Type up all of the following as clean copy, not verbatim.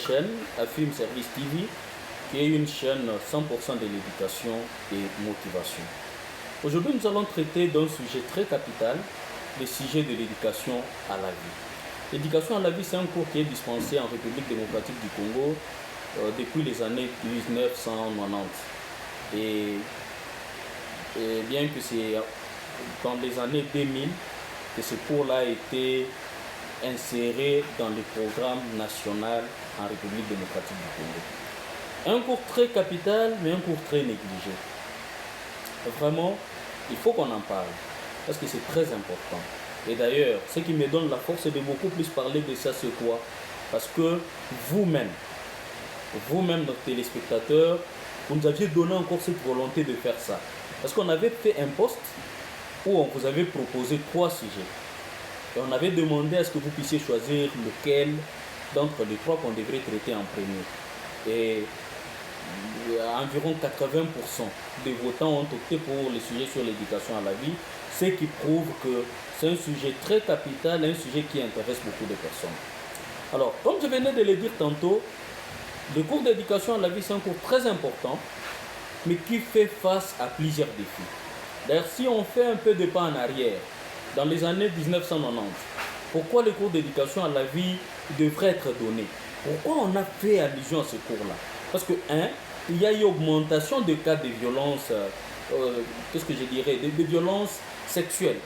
chaîne, Affirme Service TV, qui est une chaîne 100% de l'éducation et motivation. Aujourd'hui, nous allons traiter d'un sujet très capital, le sujet de l'éducation à la vie. L'éducation à la vie, c'est un cours qui est dispensé en République démocratique du Congo depuis les années 1990. Et bien que c'est dans les années 2000 que ce cours-là a été inséré dans le programme national en République démocratique du Congo. Un cours très capital, mais un cours très négligé. Vraiment, il faut qu'on en parle, parce que c'est très important. Et d'ailleurs, ce qui me donne la force de beaucoup plus parler de ça, c'est quoi? Parce que vous-même, nos téléspectateurs, vous nous aviez donné encore cette volonté de faire ça. Parce qu'on avait fait un post où on vous avait proposé 3 sujets. Et on avait demandé à ce que vous puissiez choisir lequel d'entre les 3 qu'on devrait traiter en premier. Et environ 80% des votants ont opté pour le sujet sur l'éducation à la vie, ce qui prouve que c'est un sujet très capital, un sujet qui intéresse beaucoup de personnes. Alors, comme je venais de le dire tantôt, le cours d'éducation à la vie, c'est un cours très important, mais qui fait face à plusieurs défis. D'ailleurs, si on fait un peu de pas en arrière, dans les années 1990, pourquoi le cours d'éducation à la vie devrait être donné? Pourquoi on a fait allusion à ce cours-là? Parce que, il y a eu augmentation de cas de violence, de violences sexuelles.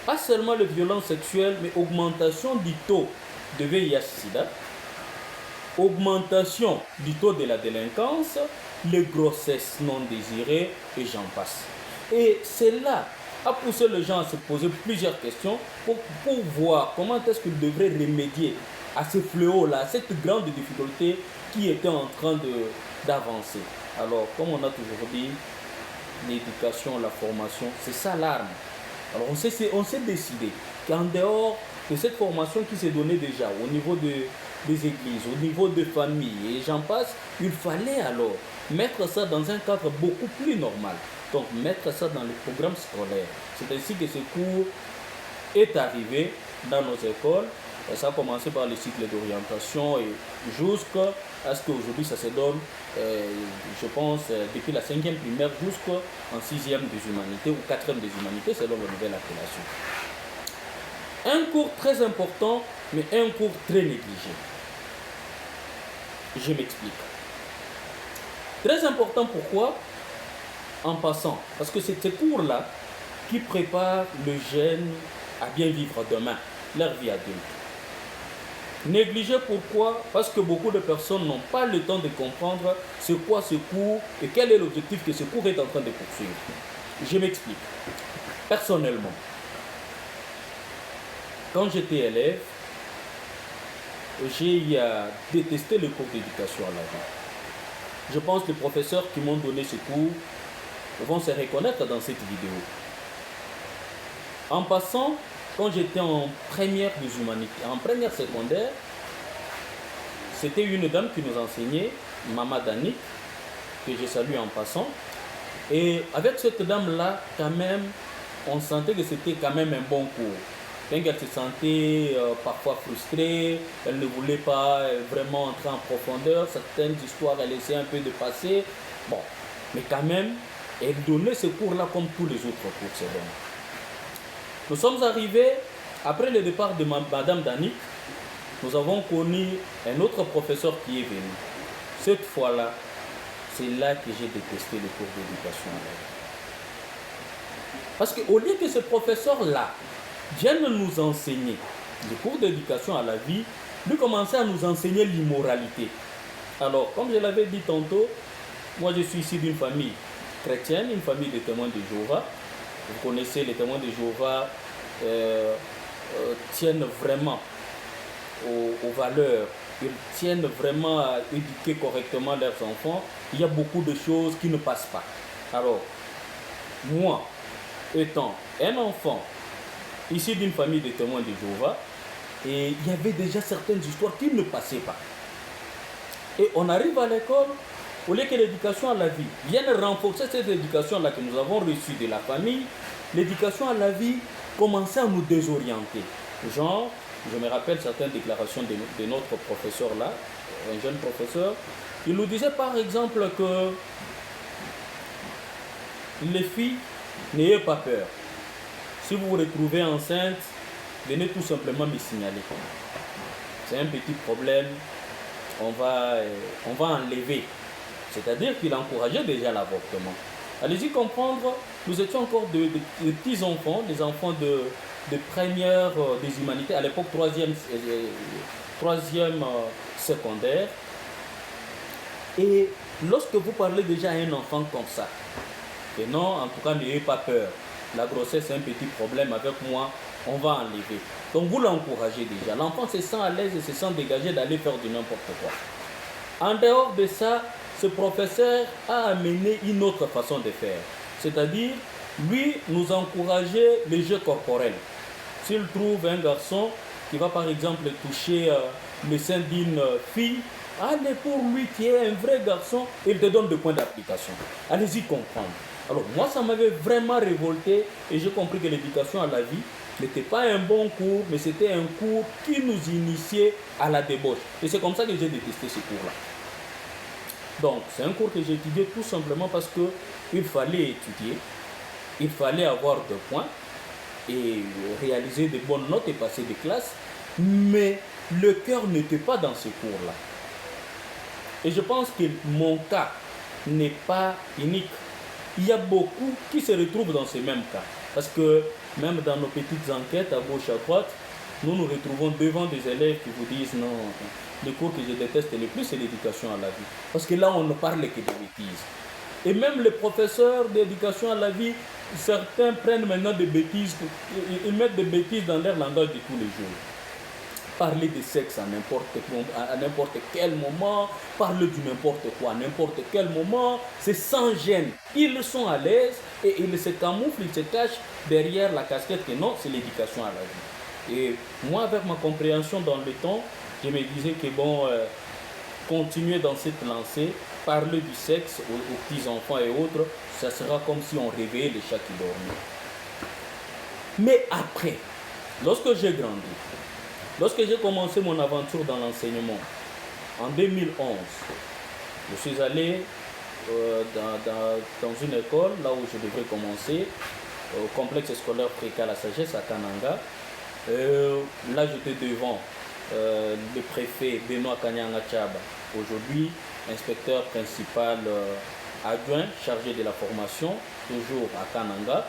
Pas seulement les violences sexuelles, mais augmentation du taux de VIH-Sida, augmentation du taux de la délinquance, les grossesses non désirées, et j'en passe. Et cela a poussé les gens à se poser plusieurs questions pour voir comment est-ce qu'ils devraient remédier à ce fléau-là, à cette grande difficulté qui était en train d'avancer. Alors, comme on a toujours dit, l'éducation, la formation, c'est ça l'arme. Alors, on s'est décidé qu'en dehors de cette formation qui s'est donnée déjà au niveau des églises, au niveau des familles, et j'en passe, il fallait alors mettre ça dans un cadre beaucoup plus normal. Donc, mettre ça dans le programme scolaire. C'est ainsi que ce cours est arrivé dans nos écoles. Ça a commencé par le cycle d'orientation et jusqu'à ce qu'aujourd'hui ça se donne, je pense, depuis la 5e primaire jusqu'en 6e des humanités ou 4e des humanités selon la nouvelle appellation. Un cours très important, mais un cours très négligé. Je m'explique. Très important, pourquoi? En passant, parce que c'est ce cours-là qui prépare le jeune à bien vivre demain, leur vie adulte. Négligé, pourquoi? Parce que beaucoup de personnes n'ont pas le temps de comprendre c'est quoi ce cours et quel est l'objectif que ce cours est en train de poursuivre. Je m'explique. Personnellement, quand j'étais élève, j'ai détesté le cours d'éducation à la vie. Je pense que les professeurs qui m'ont donné ce cours vont se reconnaître dans cette vidéo. En passant, quand j'étais en première des humanités, en première secondaire, c'était une dame qui nous enseignait, Maman Dani, que je salue en passant. Et avec cette dame-là, quand même, on sentait que c'était quand même un bon cours. Bien qu'elle se sentait parfois frustrée, elle ne voulait pas vraiment entrer en profondeur, certaines histoires, elle essayait un peu de passer. Bon, mais quand même, elle donnait ce cours-là comme tous les autres cours, c'est bon. Nous sommes arrivés, après le départ de Madame Dani, nous avons connu un autre professeur qui est venu. Cette fois-là, c'est là que j'ai détesté le cours d'éducation à la vie. Parce qu'au lieu que ce professeur-là vienne nous enseigner le cours d'éducation à la vie, lui commençait à nous enseigner l'immoralité. Alors, comme je l'avais dit tantôt, moi je suis ici d'une famille chrétienne, une famille de témoins de Jéhovah. Vous connaissez, les témoins de Jéhovah tiennent vraiment aux valeurs, ils tiennent vraiment à éduquer correctement leurs enfants. Il y a beaucoup de choses qui ne passent pas. Alors, moi, étant un enfant issu d'une famille de témoins de Jéhovah, et il y avait déjà certaines histoires qui ne passaient pas. Et on arrive à l'école, au lieu que l'éducation à la vie vienne renforcer cette éducation-là que nous avons reçue de la famille, l'éducation à la vie commençait à nous désorienter. Genre, je me rappelle certaines déclarations de notre professeur là, un jeune professeur, il nous disait par exemple que les filles, n'ayez pas peur. Si vous vous retrouvez enceinte, venez tout simplement me signaler. C'est un petit problème, on va enlever. C'est-à-dire qu'il encourageait déjà l'avortement. Allez-y comprendre, nous étions encore de petits-enfants, des enfants de première des humanités, à l'époque troisième secondaire. Et lorsque vous parlez déjà à un enfant comme ça, que non, en tout cas, n'ayez pas peur. La grossesse, c'est un petit problème avec moi, on va enlever. Donc vous l'encouragez déjà. L'enfant se sent à l'aise et se sent dégagé d'aller faire du n'importe quoi. En dehors de ça, ce professeur a amené une autre façon de faire. C'est-à-dire, lui, nous encourageait les jeux corporels. S'il trouve un garçon qui va par exemple toucher le sein d'une fille, allez pour lui qui est un vrai garçon, il te donne des points d'application. Allez-y comprendre. Alors moi, ça m'avait vraiment révolté et j'ai compris que l'éducation à la vie n'était pas un bon cours, mais c'était un cours qui nous initiait à la débauche. Et c'est comme ça que j'ai détesté ce cours-là. Donc, c'est un cours que j'ai étudié tout simplement parce qu'il fallait étudier, il fallait avoir des points et réaliser de bonnes notes et passer des classes, mais le cœur n'était pas dans ce cours-là. Et je pense que mon cas n'est pas unique. Il y a beaucoup qui se retrouvent dans ces mêmes cas. Parce que même dans nos petites enquêtes à gauche à droite, nous nous retrouvons devant des élèves qui vous disent non, le cours que je déteste le plus, c'est l'éducation à la vie. Parce que là, on ne parle que de bêtises. Et même les professeurs d'éducation à la vie, certains prennent maintenant des bêtises, ils mettent des bêtises dans leur langage de tous les jours. Parler de sexe à n'importe quel moment, parler du n'importe quoi à n'importe quel moment, c'est sans gêne. Ils sont à l'aise et ils se camouflent, ils se cachent derrière la casquette que non, c'est l'éducation à la vie. Et moi, avec ma compréhension dans le temps, je me disais que bon, continuer dans cette lancée, parler du sexe aux petits-enfants et autres, ça sera comme si on réveillait les chats qui dormaient. Mais après, lorsque j'ai grandi, lorsque j'ai commencé mon aventure dans l'enseignement, en 2011, je suis allé dans une école, là où je devrais commencer, au complexe scolaire précal La Sagesse à Kananga. Là, j'étais devant le préfet Benoît Kanyanga Chaba, aujourd'hui inspecteur principal adjoint chargé de la formation, toujours à Kananga.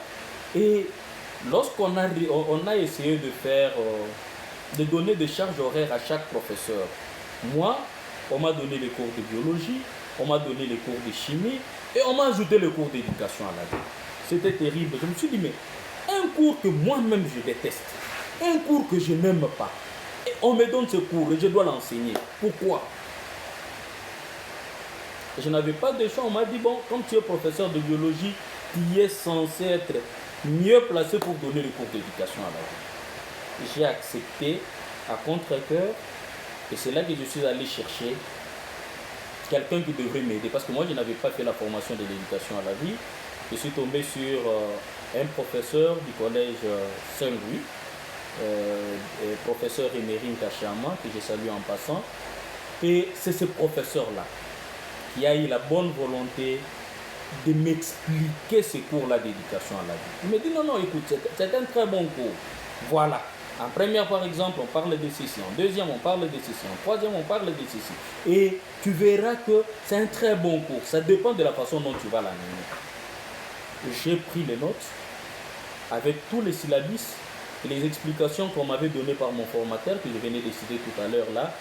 Et lorsqu'on a essayé de faire... de donner des charges horaires à chaque professeur. Moi, on m'a donné les cours de biologie, on m'a donné les cours de chimie et on m'a ajouté les cours d'éducation à la vie. C'était terrible. Je me suis dit, mais un cours que moi-même je déteste, un cours que je n'aime pas, et on me donne ce cours et je dois l'enseigner. Pourquoi? Je n'avais pas de choix. On m'a dit, bon, comme tu es professeur de biologie, tu es censé être mieux placé pour donner les cours d'éducation à la vie. J'ai accepté à contre-cœur et c'est là que je suis allé chercher quelqu'un qui devrait m'aider parce que moi je n'avais pas fait la formation de l'éducation à la vie. Je suis tombé sur un professeur du collège Saint-Louis, professeur Emery Kachama, que je salue en passant. Et c'est ce professeur-là qui a eu la bonne volonté de m'expliquer ce cours-là d'éducation à la vie. Il me dit non, écoute, c'est un très bon cours. Voilà. En première, par exemple, on parle de ceci. En deuxième, on parle de ceci. En troisième, on parle de ceci. Et tu verras que c'est un très bon cours. Ça dépend de la façon dont tu vas l'animer. J'ai pris les notes avec tous les syllabus et les explications qu'on m'avait données par mon formateur, que je venais de citer tout à l'heure là.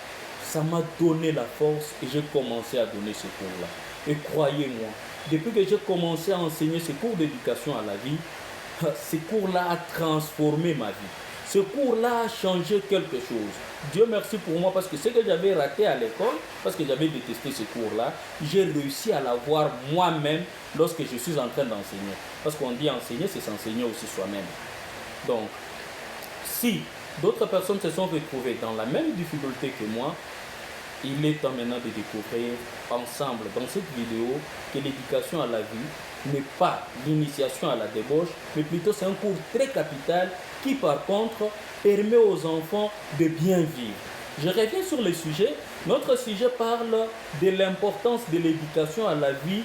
Ça m'a donné la force et j'ai commencé à donner ce cours-là. Et croyez-moi, depuis que j'ai commencé à enseigner ce cours d'éducation à la vie, ce cours-là a transformé ma vie. Ce cours-là a changé quelque chose. Dieu merci pour moi parce que ce que j'avais raté à l'école, parce que j'avais détesté ce cours-là, j'ai réussi à l'avoir moi-même lorsque je suis en train d'enseigner. Parce qu'on dit enseigner, c'est s'enseigner aussi soi-même. Donc, si d'autres personnes se sont retrouvées dans la même difficulté que moi, il est temps maintenant de découvrir ensemble dans cette vidéo que l'éducation à la vie n'est pas l'initiation à la débauche, mais plutôt c'est un cours très capital qui par contre permet aux enfants de bien vivre. Je reviens sur le sujet Notre sujet parle de l'importance de l'éducation à la vie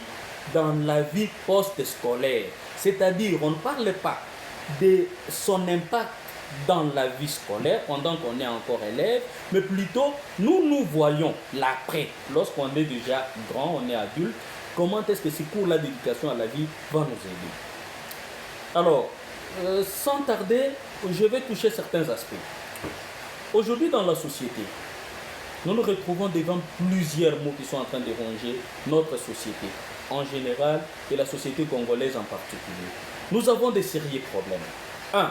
dans la vie post-scolaire. C'est-à-dire, on ne parle pas de son impact dans la vie scolaire pendant qu'on est encore élève, mais plutôt nous voyons l'après, lorsqu'on est déjà grand, on est adulte, comment est-ce que ce cours-là d'éducation à la vie va nous aider. Alors, sans tarder, je vais toucher certains aspects. Aujourd'hui dans la société, nous nous retrouvons devant plusieurs mots qui sont en train de ronger notre société en général et la société congolaise en particulier. Nous avons des sérieux problèmes. 1.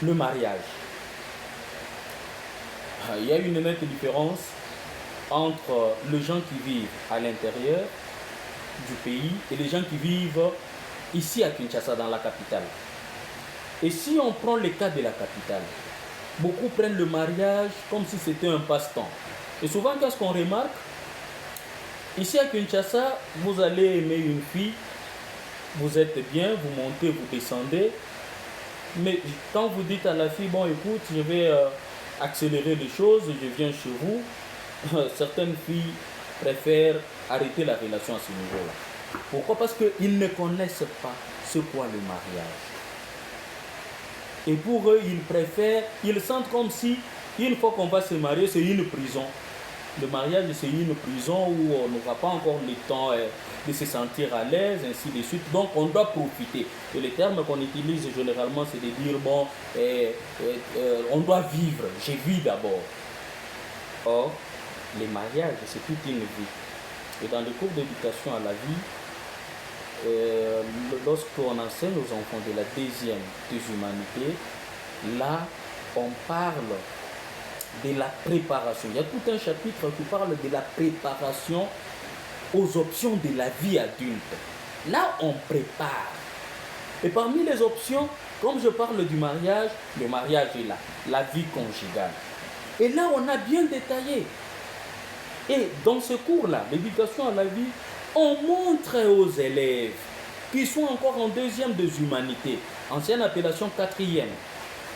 Le mariage. Il y a une nette différence entre les gens qui vivent à l'intérieur du pays et les gens qui vivent ici à Kinshasa, dans la capitale. Et si on prend le cas de la capitale, beaucoup prennent le mariage comme si c'était un passe-temps. Et souvent, qu'est-ce qu'on remarque? Ici à Kinshasa, vous allez aimer une fille, vous êtes bien, vous montez, vous descendez. Mais quand vous dites à la fille, bon écoute, je vais accélérer les choses, je viens chez vous, certaines filles préfèrent arrêter la relation à ce niveau-là. Pourquoi? Parce qu'ils ne connaissent pas ce qu'est le mariage. Et pour eux, ils sentent comme si, une fois qu'on va se marier, c'est une prison. Le mariage, c'est une prison où on n'aura pas encore le temps de se sentir à l'aise, ainsi de suite. Donc, on doit profiter. Et le terme qu'on utilise généralement, c'est de dire, bon, on doit vivre. Je vis d'abord. Or, les mariages, c'est toute une vie. Et dans les cours d'éducation à la vie, lorsqu'on enseigne aux enfants de la deuxième des humanités, là, on parle de la préparation. Il y a tout un chapitre qui parle de la préparation aux options de la vie adulte. Là, on prépare. Et parmi les options, comme je parle du mariage, le mariage est là, la vie conjugale. Et là, on a bien détaillé. Et dans ce cours-là, l'éducation à la vie, on montre aux élèves qui sont encore en deuxième des humanités, ancienne appellation quatrième,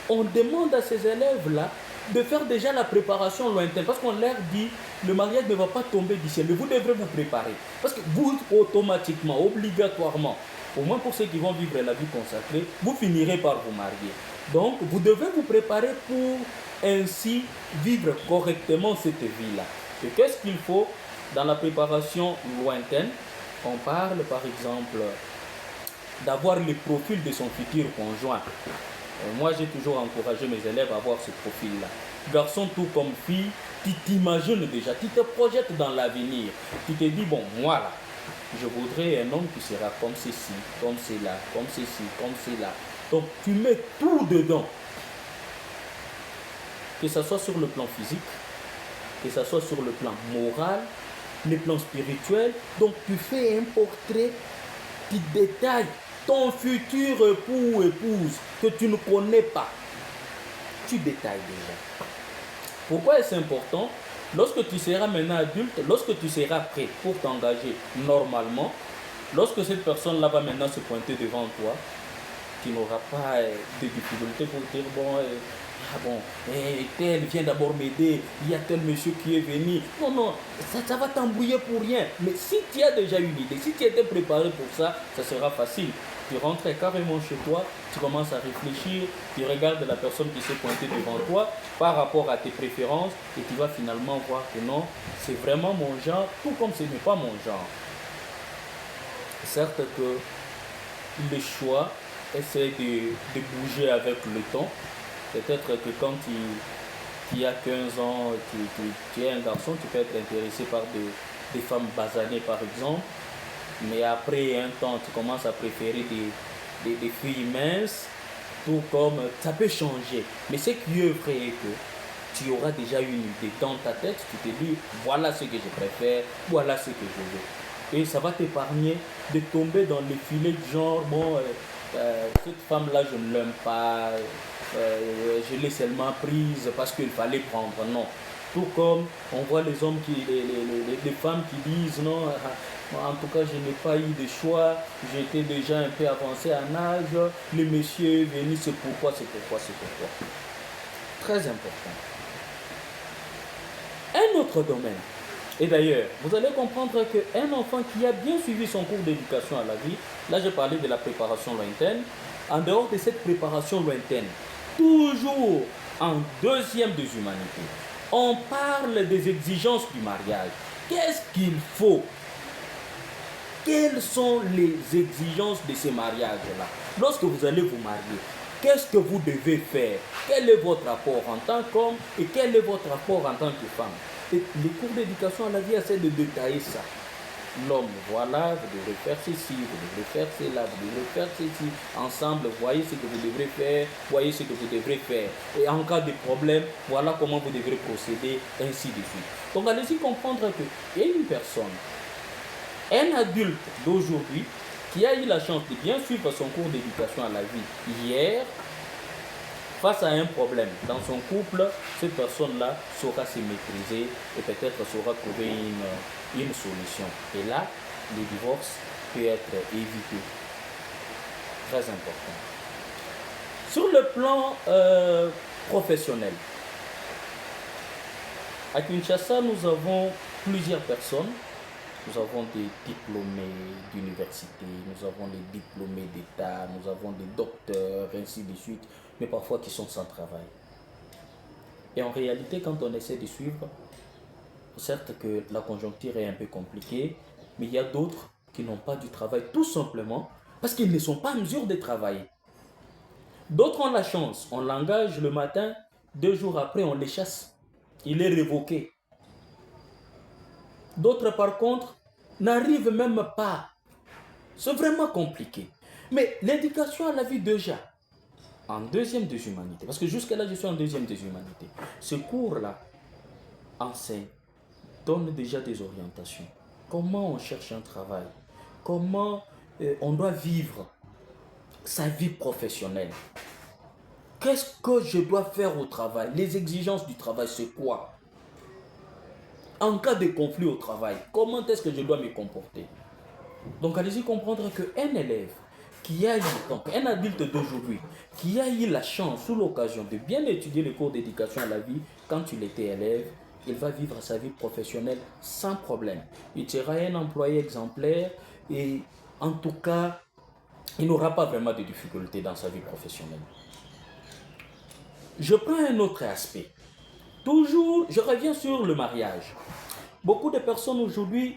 on demande à ces élèves-là de faire déjà la préparation lointaine, parce qu'on leur dit, le mariage ne va pas tomber du ciel, mais vous devrez vous préparer. Parce que vous, automatiquement, obligatoirement, au moins pour ceux qui vont vivre la vie consacrée, vous finirez par vous marier. Donc, vous devez vous préparer pour ainsi vivre correctement cette vie-là. Et qu'est-ce qu'il faut dans la préparation lointaine? On parle, par exemple, d'avoir le profil de son futur conjoint. Moi, j'ai toujours encouragé mes élèves à avoir ce profil-là. Garçon tout comme fille, tu t'imagines déjà, tu te projettes dans l'avenir. Tu te dis, bon, moi là, je voudrais un homme qui sera comme ceci, comme cela, comme ceci, comme cela. Donc, tu mets tout dedans. Que ce soit sur le plan physique, que ce soit sur le plan moral, le plan spirituel. Donc, tu fais un portrait qui détaille ton futur époux ou épouse que tu ne connais pas. Tu détailles déjà. Pourquoi est-ce important? Lorsque tu seras maintenant adulte, lorsque tu seras prêt pour t'engager normalement, lorsque cette personne-là va maintenant se pointer devant toi, tu n'auras pas de difficultés pour dire, bon, tel vient d'abord m'aider, il y a tel monsieur qui est venu. Non, non, ça va t'embrouiller pour rien. Mais si tu as déjà une idée, si tu étais préparé pour ça, ça sera facile. Tu rentres carrément chez toi, tu commences à réfléchir, tu regardes la personne qui s'est pointée devant toi par rapport à tes préférences et tu vas finalement voir que non, c'est vraiment mon genre, tout comme ce n'est pas mon genre. Certes que le choix essaie de bouger avec le temps. Peut-être que quand tu as 15 ans, tu es un garçon, tu peux être intéressé par des femmes basanées par exemple. Mais après un temps, tu commences à préférer des filles minces, tout comme ça peut changer. Mais ce qui est vrai est que tu auras déjà une idée dans ta tête, tu te dis voilà ce que je préfère, voilà ce que je veux. Et ça va t'épargner de tomber dans les filets du genre, bon, cette femme-là, je ne l'aime pas, je l'ai seulement prise parce qu'il fallait prendre. Non. Tout comme on voit les hommes, les femmes qui disent non, en tout cas je n'ai pas eu de choix, j'étais déjà un peu avancé en âge, le monsieur est venu, c'est pourquoi. Très important. Un autre domaine. Et d'ailleurs, vous allez comprendre qu'un enfant qui a bien suivi son cours d'éducation à la vie, là j'ai parlé de la préparation lointaine, en dehors de cette préparation lointaine, toujours en deuxième des humanités, on parle des exigences du mariage. Qu'est-ce qu'il faut? Quelles sont les exigences de ces mariages-là? Lorsque vous allez vous marier, qu'est-ce que vous devez faire? Quel est votre rapport en tant qu'homme et quel est votre rapport en tant que femme? Et les cours d'éducation à la vie essaient de détailler ça. L'homme, voilà, vous devrez faire ceci, vous devrez faire cela, vous devrez faire ceci. Ensemble, voyez ce que vous devrez faire, voyez ce que vous devrez faire. Et en cas de problème, voilà comment vous devrez procéder, ainsi de suite. Donc, allez-y comprendre qu'il y a une personne, un adulte d'aujourd'hui, qui a eu la chance de bien suivre son cours d'éducation à la vie hier, face à un problème dans son couple, cette personne-là saura se maîtriser et peut-être saura trouver une solution. Et là, le divorce peut être évité. Très important. Sur le plan professionnel, à Kinshasa, nous avons plusieurs personnes. Nous avons des diplômés d'université, nous avons des diplômés d'État, nous avons des docteurs, ainsi de suite, mais parfois qui sont sans travail. Et en réalité, quand on essaie de suivre, certes que la conjoncture est un peu compliquée, mais il y a d'autres qui n'ont pas du travail tout simplement parce qu'ils ne sont pas en mesure de travailler. D'autres ont la chance, on l'engage le matin, 2 jours après on les chasse, il est révoqué. D'autres, par contre, n'arrivent même pas. C'est vraiment compliqué. Mais l'éducation à la vie déjà, en deuxième des humanités, parce que jusqu'à là, je suis en deuxième des humanités, ce cours-là enseigne, donne déjà des orientations. Comment on cherche un travail? Comment on doit vivre sa vie professionnelle? Qu'est-ce que je dois faire au travail? Les exigences du travail, c'est quoi? En cas de conflit au travail, comment est-ce que je dois me comporter? Donc, allez-y comprendre qu'un élève qui a eu, donc un adulte d'aujourd'hui, qui a eu la chance ou l'occasion de bien étudier le cours d'éducation à la vie quand il était élève, il va vivre sa vie professionnelle sans problème. Il sera un employé exemplaire et en tout cas, il n'aura pas vraiment de difficultés dans sa vie professionnelle. Je prends un autre aspect. Toujours, je reviens sur le mariage. Beaucoup de personnes aujourd'hui,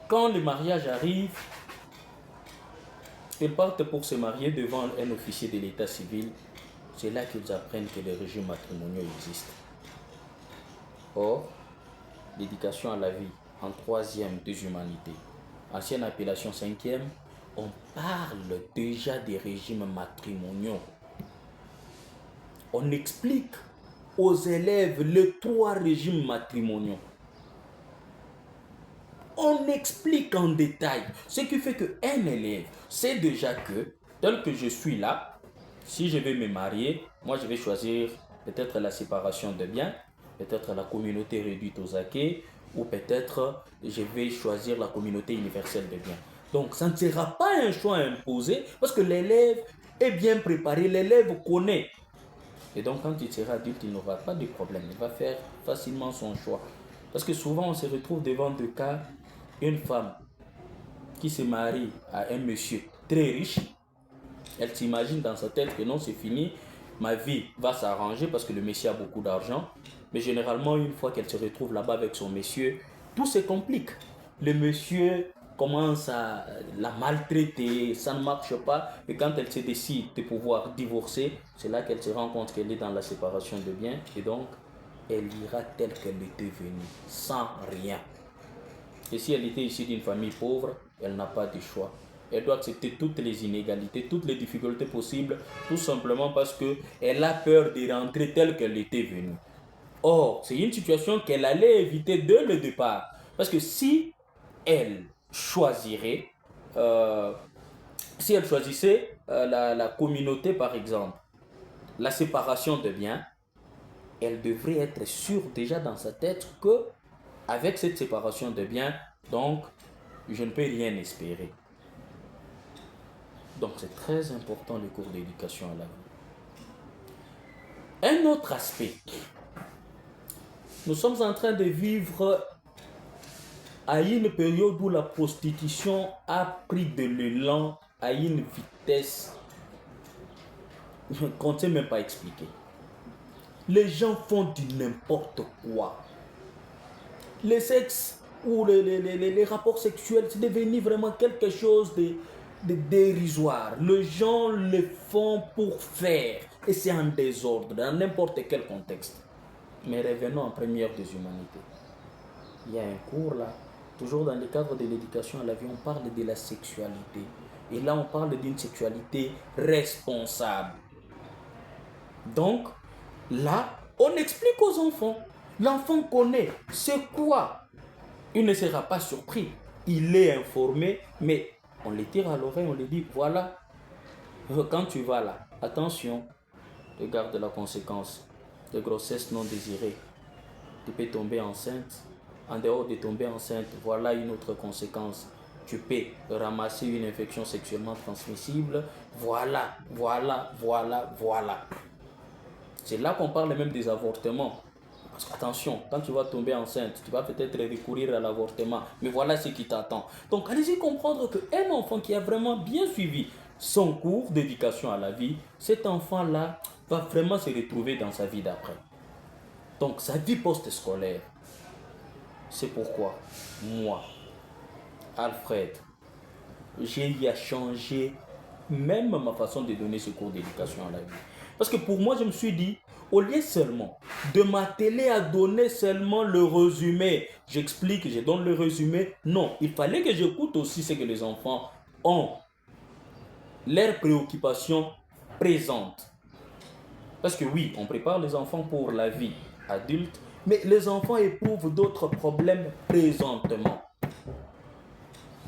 quand le mariage arrive, ils partent pour se marier devant un officier de l'état civil. C'est là qu'ils apprennent que les régimes matrimoniaux existent. Or, l'éducation à la vie, en troisième des humanités, ancienne appellation cinquième, on parle déjà des régimes matrimoniaux. On explique aux élèves les 3 régimes matrimoniaux. On explique en détail, ce qui fait qu'un élève sait déjà que, tel que je suis là, si je vais me marier, moi je vais choisir peut-être la séparation de biens, peut-être la communauté réduite aux acquis, ou peut-être je vais choisir la communauté universelle de biens. Donc ça ne sera pas un choix imposé, parce que l'élève est bien préparé, l'élève connaît. Et donc, quand il sera adulte, il n'aura pas de problème. Il va faire facilement son choix. Parce que souvent, on se retrouve devant des cas, une femme qui se marie à un monsieur très riche. Elle s'imagine dans sa tête que non, c'est fini, ma vie va s'arranger parce que le monsieur a beaucoup d'argent. Mais généralement, une fois qu'elle se retrouve là-bas avec son monsieur, tout se complique. Le monsieur commence à la maltraiter, ça ne marche pas. Et quand elle se décide de pouvoir divorcer, c'est là qu'elle se rend compte qu'elle est dans la séparation de biens. Et donc, elle ira telle qu'elle était venue, sans rien. Et si elle était issue d'une famille pauvre, elle n'a pas de choix. Elle doit accepter toutes les inégalités, toutes les difficultés possibles, tout simplement parce qu'elle a peur de rentrer telle qu'elle était venue. Or, c'est une situation qu'elle allait éviter dès le départ. Parce que si elle choisirait, si elle choisissait la communauté par exemple, la séparation de biens, elle devrait être sûre déjà dans sa tête que avec cette séparation de biens, donc je ne peux rien espérer. Donc c'est très important le cours d'éducation à la vie. Un autre aspect, Nous sommes en train de vivre à une période où la prostitution a pris de l'élan à une vitesse qu'on ne sait même pas expliquer. Les gens font du n'importe quoi. Les sexes ou les rapports sexuels, c'est devenu vraiment quelque chose de dérisoire. Les gens le font pour faire. Et c'est en désordre, dans n'importe quel contexte. Mais revenons en première des humanités. Il y a un cours là, toujours dans le cadre de l'éducation à la vie, on parle de la sexualité. Et là, on parle d'une sexualité responsable. Donc, là, on explique aux enfants. L'enfant connaît c'est quoi. Il ne sera pas surpris. Il est informé, mais on le tire à l'oreille, on lui dit, voilà, quand tu vas là, attention, regarde la conséquence de grossesse non désirée. Tu peux tomber enceinte. En dehors de tomber enceinte, voilà une autre conséquence. Tu peux ramasser une infection sexuellement transmissible. Voilà. C'est là qu'on parle même des avortements. Parce qu'attention, quand tu vas tomber enceinte, tu vas peut-être recourir à l'avortement. Mais voilà ce qui t'attend. Donc allez-y comprendre qu'un enfant qui a vraiment bien suivi son cours d'éducation à la vie, cet enfant-là va vraiment se retrouver dans sa vie d'après. Donc sa vie post-scolaire, c'est pourquoi moi, Alfred, j'ai eu à changer même ma façon de donner ce cours d'éducation à la vie. Parce que pour moi, je me suis dit, au lieu seulement de m'atteler à donner seulement le résumé, j'explique, je donne le résumé, non, il fallait que j'écoute aussi ce que les enfants ont, leurs préoccupations présentes. Parce que oui, on prépare les enfants pour la vie adulte, mais les enfants éprouvent d'autres problèmes présentement.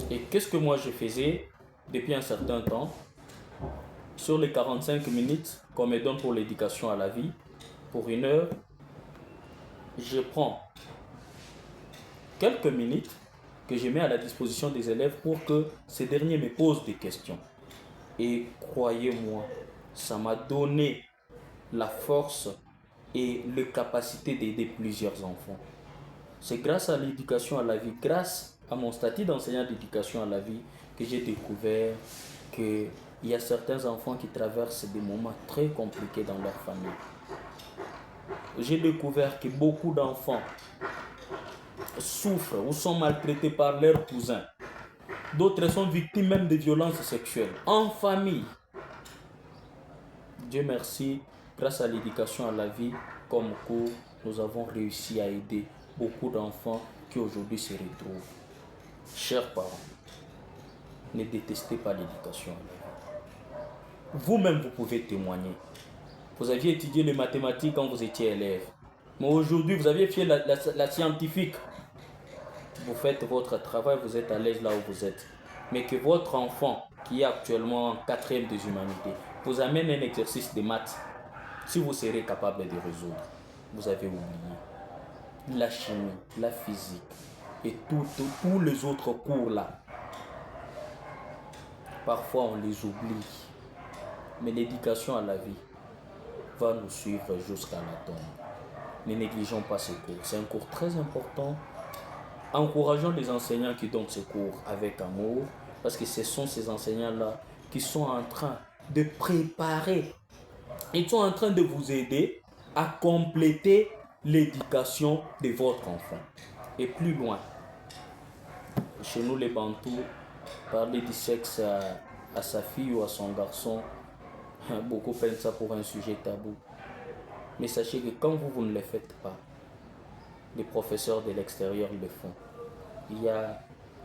Et qu'est-ce que moi je faisais depuis un certain temps? Sur les 45 minutes qu'on me donne pour l'éducation à la vie, pour 1 heure, je prends quelques minutes que je mets à la disposition des élèves pour que ces derniers me posent des questions. Et croyez-moi, ça m'a donné la force et la capacité d'aider plusieurs enfants. C'est grâce à l'éducation à la vie, grâce à mon statut d'enseignant d'éducation à la vie, que j'ai découvert qu'il y a certains enfants qui traversent des moments très compliqués dans leur famille. J'ai découvert que beaucoup d'enfants souffrent ou sont maltraités par leurs cousins. D'autres sont victimes même de violences sexuelles en famille. Dieu merci, grâce à l'éducation à la vie, comme cours, nous avons réussi à aider beaucoup d'enfants qui aujourd'hui se retrouvent. Chers parents, ne détestez pas l'éducation à la vie. Vous-même, vous pouvez témoigner. Vous aviez étudié les mathématiques quand vous étiez élève. Mais aujourd'hui, vous avez fait la scientifique. Vous faites votre travail, vous êtes à l'aise là où vous êtes. Mais que votre enfant, qui est actuellement en 4e des humanités, vous amène un exercice de maths, si vous serez capable de résoudre, vous avez oublié la chimie, la physique et tous les autres cours là. Parfois on les oublie, mais l'éducation à la vie va nous suivre jusqu'à la tombe. Ne négligeons pas ce cours, c'est un cours très important. Encourageons les enseignants qui donnent ce cours avec amour, parce que ce sont ces enseignants-là qui sont en train de préparer, ils sont en train de vous aider à compléter l'éducation de votre enfant. Et plus loin, chez nous les Bantous, parler du sexe à sa fille ou à son garçon, beaucoup prennent ça pour un sujet tabou. Mais sachez que quand vous ne le faites pas, les professeurs de l'extérieur le font. Il y a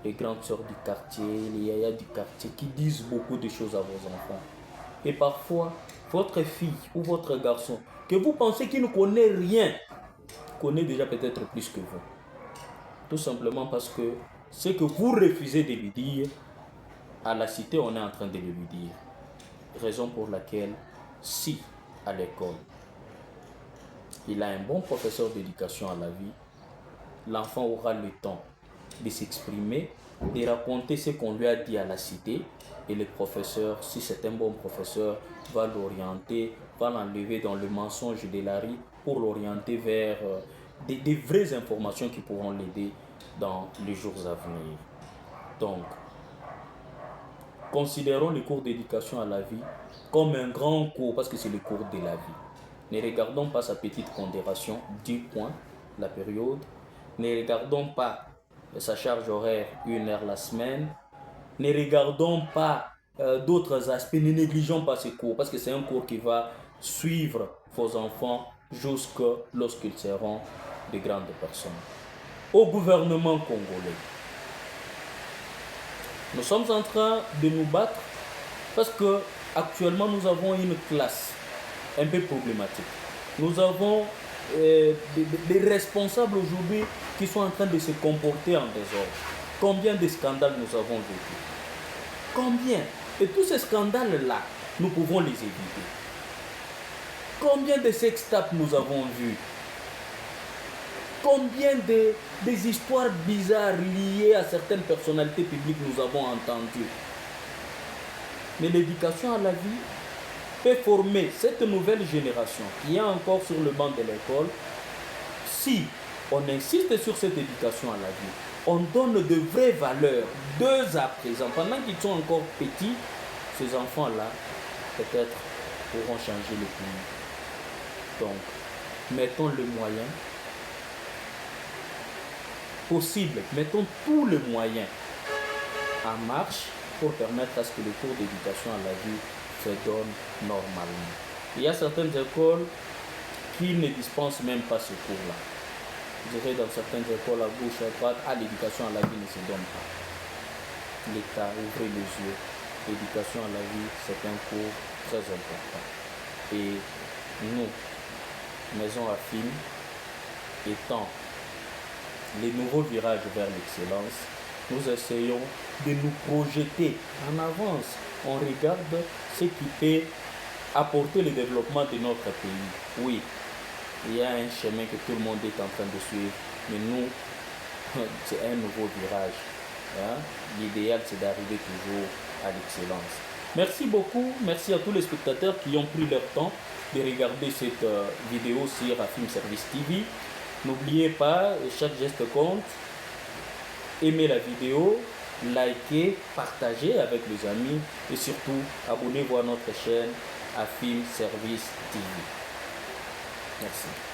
les grandes sœurs du quartier, les yayas du quartier qui disent beaucoup de choses à vos enfants. Et parfois, votre fille ou votre garçon, que vous pensez qu'il ne connaît rien, connaît déjà peut-être plus que vous. Tout simplement parce que ce que vous refusez de lui dire, à la cité, on est en train de le lui dire. Raison pour laquelle, si à l'école, il a un bon professeur d'éducation à la vie, l'enfant aura le temps de s'exprimer, de raconter ce qu'on lui a dit à la cité, et le professeur, si c'est un bon professeur, va l'orienter, va l'enlever dans le mensonge de la rue pour l'orienter vers des vraies informations qui pourront l'aider dans les jours à venir. Donc, considérons les cours d'éducation à la vie comme un grand cours parce que c'est le cours de la vie. Ne regardons pas sa petite pondération, 10 points la période. Ne regardons pas sa charge horaire, 1 heure la semaine. Ne regardons pas d'autres aspects, ne négligeons pas ces cours parce que c'est un cours qui va suivre vos enfants jusque lorsqu'ils seront de grandes personnes. Au gouvernement congolais, nous sommes en train de nous battre parce que actuellement nous avons une classe un peu problématique. Nous avons des responsables aujourd'hui qui sont en train de se comporter en désordre. Combien de scandales nous avons vécu? Combien? Et tous ces scandales-là, nous pouvons les éviter. Combien de sextapes nous avons vus? Combien des histoires bizarres liées à certaines personnalités publiques nous avons entendues? Mais l'éducation à la vie peut former cette nouvelle génération qui est encore sur le banc de l'école. Si on insiste sur cette éducation à la vie, on donne de vraies valeurs dès à présent. Pendant qu'ils sont encore petits, ces enfants-là, peut-être, pourront changer le pays. Donc, mettons le moyen possible, mettons tous les moyens en marche pour permettre à ce que le cours d'éducation à la vie se donne normalement. Il y a certaines écoles qui ne dispensent même pas ce cours-là. Je dirais dans certaines écoles à gauche, à droite, l'éducation à la vie ne se donne pas. L'État, ouvrez les yeux. L'éducation à la vie, c'est un cours très important. Et nous, Maison Afim, étant les nouveaux virages vers l'excellence, nous essayons de nous projeter en avance. On regarde ce qui peut apporter le développement de notre pays. Oui, il y a un chemin que tout le monde est en train de suivre, mais nous, c'est un nouveau virage. Hein? L'idéal, c'est d'arriver toujours à l'excellence. Merci beaucoup, merci à tous les spectateurs qui ont pris leur temps de regarder cette vidéo sur Afim Service TV. N'oubliez pas, chaque geste compte. Aimez la vidéo, likez, partagez avec les amis et surtout abonnez-vous à notre chaîne Afim Service TV. Merci.